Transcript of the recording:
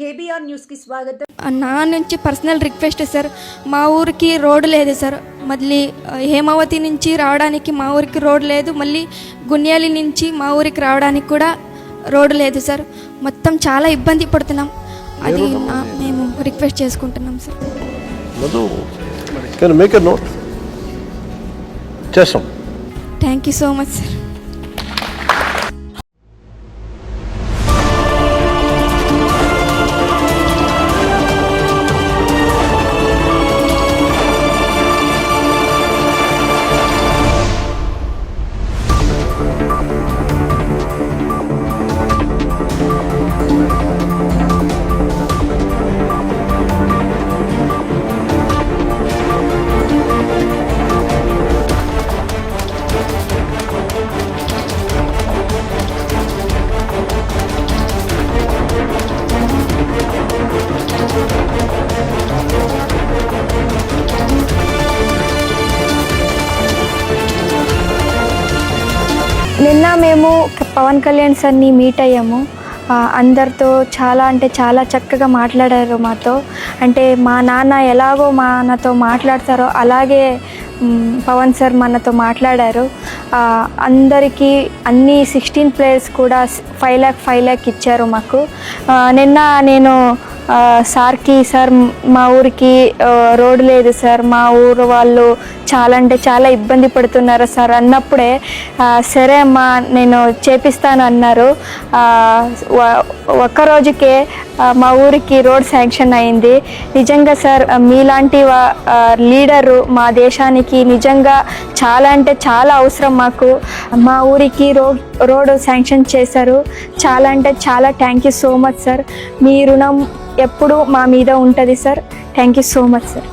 KBR న్యూస్కి స్వాగతం. నా నుంచి పర్సనల్ రిక్వెస్ట్ సార్, మా ఊరికి రోడ్డు లేదు సార్. మళ్ళీ హేమావతి నుంచి రావడానికి మా ఊరికి రోడ్డు లేదు. మళ్ళీ గున్యాలి నుంచి మా ఊరికి రావడానికి కూడా రోడ్డు లేదు సార్. మొత్తం చాలా ఇబ్బంది పడుతున్నాం. అది మేము రిక్వెస్ట్ చేసుకుంటున్నాం sir. Thank you so much sir. నిన్న మేము పవన్ కళ్యాణ్ సార్ని మీట్ అయ్యాము. అందరితో చాలా చక్కగా మాట్లాడారు మాతో. అంటే మా నాన్న ఎలాగో నాతో మాట్లాడతారో అలాగే పవన్ సార్ మనతో మాట్లాడారు. అందరికీ అన్ని 16 ప్లేయర్స్ కూడా 5 lakh ఇచ్చారు మాకు. నిన్న నేను సార్కి, సార్ మా ఊరికి రోడ్డు లేదు సార్, మా ఊరు వాళ్ళు చాలా ఇబ్బంది పడుతున్నారు సార్ అన్నప్పుడే సరే అమ్మా నేను చేపిస్తాను అన్నారు. ఒక్కరోజుకే మా ఊరికి రోడ్ శాంక్షన్ అయింది. నిజంగా సార్ మీలాంటి లీడరు మా దేశానికి నిజంగా చాలా అవసరం మాకు. మా ఊరికి రోడ్ శాంక్షన్ చేశారు. చాలా thank you so much sir. మీ రుణం ఎప్పుడు మా మీద ఉంటుంది sir. Thank you so much sir.